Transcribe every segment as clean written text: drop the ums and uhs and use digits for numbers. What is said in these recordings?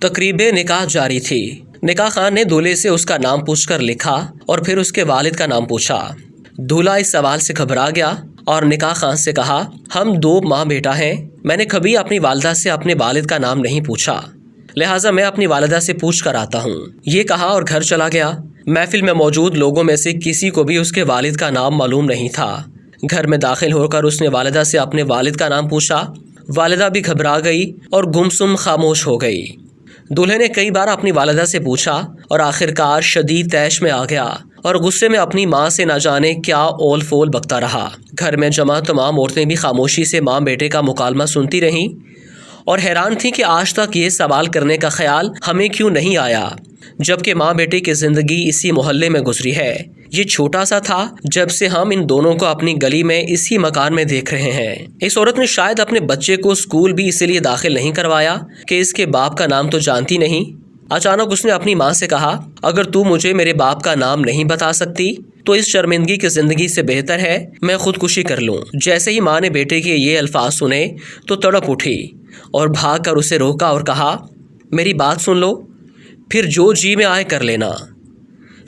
تقریب نکاح جاری تھی۔ نکاح خان نے دولہے سے اس کا نام پوچھ کر لکھا اور پھر اس کے والد کا نام پوچھا۔ دولہا اس سوال سے گھبرا گیا اور نکاح خان سے کہا، ہم دو ماں بیٹا ہیں، میں نے کبھی اپنی والدہ سے اپنے والد کا نام نہیں پوچھا، لہٰذا میں اپنی والدہ سے پوچھ کر آتا ہوں، یہ کہا اور گھر چلا گیا۔ محفل میں موجود لوگوں میں سے کسی کو بھی اس کے والد کا نام معلوم نہیں تھا۔ گھر میں داخل ہو کر اس نے والدہ سے اپنے والد کا نام پوچھا۔ والدہ بھی گھبرا گئی اور گمسم خاموش ہو گئی۔ دولہے نے کئی بار اپنی والدہ سے پوچھا اور آخرکار شدید طیش میں آ گیا اور غصے میں اپنی ماں سے نہ جانے کیا اول فول بکتا رہا۔ گھر میں جمع تمام عورتیں بھی خاموشی سے ماں بیٹے کا مکالمہ سنتی رہیں اور حیران تھیں کہ آج تک یہ سوال کرنے کا خیال ہمیں کیوں نہیں آیا، جبکہ ماں بیٹے کی زندگی اسی محلے میں گزری ہے۔ یہ چھوٹا سا تھا جب سے ہم ان دونوں کو اپنی گلی میں اسی مکان میں دیکھ رہے ہیں۔ اس عورت نے شاید اپنے بچے کو اسکول بھی اسی لیے داخل نہیں کروایا کہ اس کے باپ کا نام تو جانتی نہیں۔ اچانک اس نے اپنی ماں سے کہا، اگر تو مجھے میرے باپ کا نام نہیں بتا سکتی تو اس شرمندگی کی زندگی سے بہتر ہے میں خودکشی کر لوں۔ جیسے ہی ماں نے بیٹے کے یہ الفاظ سنے تو تڑپ اٹھی اور بھاگ کر اسے روکا اور کہا، میری بات سن لو، پھر جو جی میں آئے کر لینا۔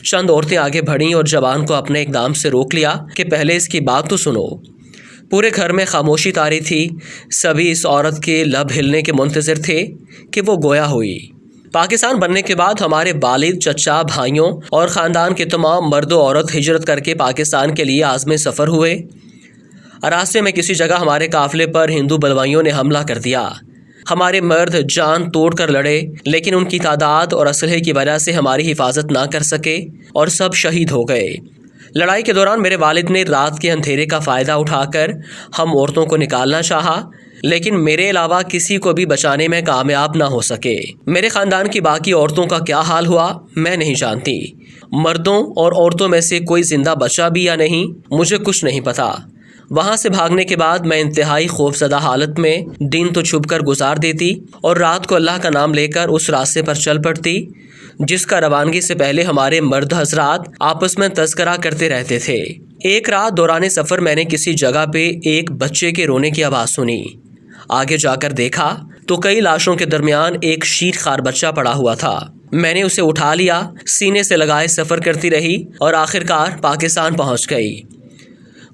چند عورتیں آگے بڑھیں اور جوان کو اپنے اقدام سے روک لیا کہ پہلے اس کی بات تو سنو۔ پورے گھر میں خاموشی طاری تھی۔ سبھی اس عورت کے لب ہلنے کے منتظر تھے کہ وہ گویا ہوئی۔ پاکستان بننے کے بعد ہمارے والد، چچا، بھائیوں اور خاندان کے تمام مرد و عورت ہجرت کر کے پاکستان کے لیے عازم سفر ہوئے۔ راستے میں کسی جگہ ہمارے قافلے پر ہندو بلوائیوں نے حملہ کر دیا۔ ہمارے مرد جان توڑ کر لڑے، لیکن ان کی تعداد اور اسلحے کی وجہ سے ہماری حفاظت نہ کر سکے اور سب شہید ہو گئے۔ لڑائی کے دوران میرے والد نے رات کے اندھیرے کا فائدہ اٹھا کر ہم عورتوں کو نکالنا چاہا، لیکن میرے علاوہ کسی کو بھی بچانے میں کامیاب نہ ہو سکے۔ میرے خاندان کی باقی عورتوں کا کیا حال ہوا میں نہیں جانتی۔ مردوں اور عورتوں میں سے کوئی زندہ بچا بھی یا نہیں مجھے کچھ نہیں پتا۔ وہاں سے بھاگنے کے بعد میں انتہائی خوفزدہ حالت میں دن تو چھپ کر گزار دیتی اور رات کو اللہ کا نام لے کر اس راستے پر چل پڑتی جس کا روانگی سے پہلے ہمارے مرد حضرات آپس میں تذکرہ کرتے رہتے تھے۔ ایک رات دوران سفر میں نے کسی جگہ پہ ایک بچے کے رونے کی آواز سنی۔ آگے جا کر دیکھا تو کئی لاشوں کے درمیان ایک شیر خوار بچہ پڑا ہوا تھا۔ میں نے اسے اٹھا لیا، سینے سے لگائے سفر کرتی رہی اور آخرکار پاکستان پہنچ گئی۔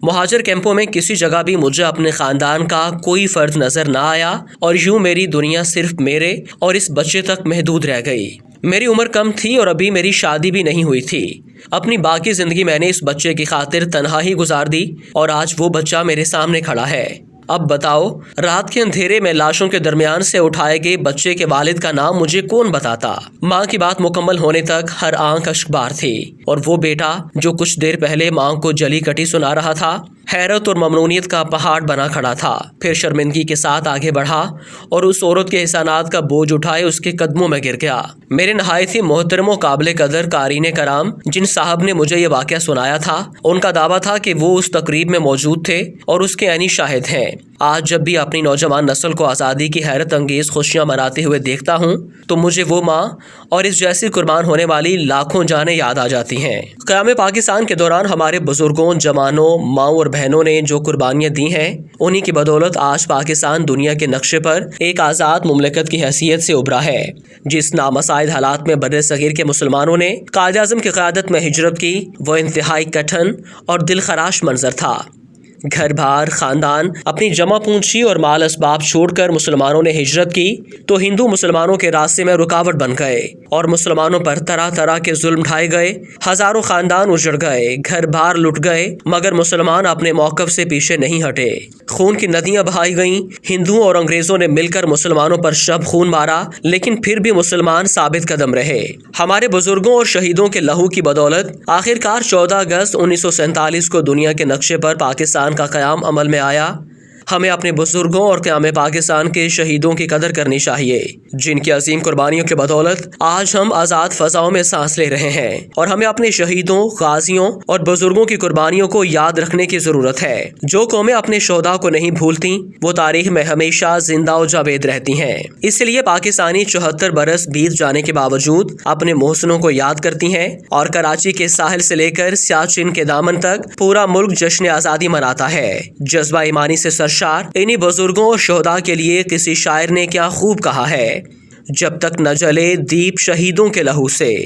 مہاجر کیمپوں میں کسی جگہ بھی مجھے اپنے خاندان کا کوئی فرد نظر نہ آیا اور یوں میری دنیا صرف میرے اور اس بچے تک محدود رہ گئی۔ میری عمر کم تھی اور ابھی میری شادی بھی نہیں ہوئی تھی۔ اپنی باقی زندگی میں نے اس بچے کی خاطر تنہا ہی گزار دی اور آج وہ بچہ میرے سامنے کھڑا ہے۔ اب بتاؤ، رات کے اندھیرے میں لاشوں کے درمیان سے اٹھائے گئے بچے کے والد کا نام مجھے کون بتاتا؟ ماں کی بات مکمل ہونے تک ہر آنکھ اشکبار تھی اور وہ بیٹا جو کچھ دیر پہلے ماں کو جلی کٹی سنا رہا تھا حیرت اور ممنونیت کا پہاڑ بنا کھڑا تھا۔ پھر شرمندگی کے ساتھ آگے بڑھا اور اس عورت کے احسانات کا بوجھ اٹھائے اس کے قدموں میں گر گیا۔ میرے نہایت ہی محترم و قابل قدر قارئین کرام جن صاحب نے مجھے یہ واقعہ سنایا تھا، ان کا دعویٰ تھا کہ وہ اس تقریب میں موجود تھے اور اس کے عینی شاہد ہیں۔ آج جب بھی اپنی نوجوان نسل کو آزادی کی حیرت انگیز خوشیاں مناتے ہوئے دیکھتا ہوں تو مجھے وہ ماں اور اس جیسی قربان ہونے والی لاکھوں جانیں یاد آ جاتی ہیں۔ قیام پاکستان کے دوران ہمارے بزرگوں، جوانوں، ماؤں اور بہنوں نے جو قربانیاں دی ہیں، انہی کی بدولت آج پاکستان دنیا کے نقشے پر ایک آزاد مملکت کی حیثیت سے ابھرا ہے۔ جس نامساعد حالات میں بر صغیر کے مسلمانوں نے قائد اعظم کی قیادت میں ہجرت کی، وہ انتہائی کٹھن اور دل خراش منظر تھا۔ گھر بار، خاندان، اپنی جمع پونجی اور مال اسباب چھوڑ کر مسلمانوں نے ہجرت کی تو ہندو مسلمانوں کے راستے میں رکاوٹ بن گئے اور مسلمانوں پر طرح طرح کے ظلم ڈھائے گئے۔ ہزاروں خاندان اجڑ گئے، گھر بار لٹ گئے، مگر مسلمان اپنے موقف سے پیچھے نہیں ہٹے۔ خون کی ندیاں بہائی گئیں۔ ہندوؤں اور انگریزوں نے مل کر مسلمانوں پر شب خون مارا، لیکن پھر بھی مسلمان ثابت قدم رہے۔ ہمارے بزرگوں اور شہیدوں کے لہو کی بدولت آخرکار 14 اگست 1947 کو دنیا کے نقشے پر پاکستان کا قیام عمل میں آیا۔ ہمیں اپنے بزرگوں اور قیام پاکستان کے شہیدوں کی قدر کرنی چاہیے، جن کی عظیم قربانیوں کی بدولت آج ہم آزاد فضاؤں میں سانس لے رہے ہیں، اور ہمیں اپنے شہیدوں، غازیوں اور بزرگوں کی قربانیوں کو یاد رکھنے کی ضرورت ہے۔ جو قومیں اپنے شہداء کو نہیں بھولتی وہ تاریخ میں ہمیشہ زندہ و جاوید رہتی ہیں۔ اس لیے پاکستانی 74 برس بیت جانے کے باوجود اپنے محسنوں کو یاد کرتی ہیں، اور کراچی کے ساحل سے لے کر سیاچن کے دامن تک پورا ملک جشن آزادی مناتا ہے۔ جذبہ ایمانی سے سرشار انہی بزرگوں اور شہداء کے لیے کسی شاعر نے کیا خوب کہا ہے، جب تک نہ جلے دیپ شہیدوں کے لہو سے،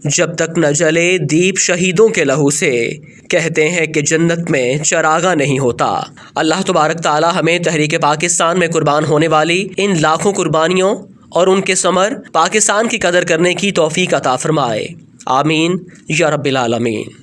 جب تک نہ جلے دیپ شہیدوں کے لہو سے، کہتے ہیں کہ جنت میں چراغاں نہیں ہوتا۔ اللہ تبارک تعالی ہمیں تحریک پاکستان میں قربان ہونے والی ان لاکھوں قربانیوں اور ان کے ثمر پاکستان کی قدر کرنے کی توفیق عطا فرمائے۔ آمین یا رب العالمین۔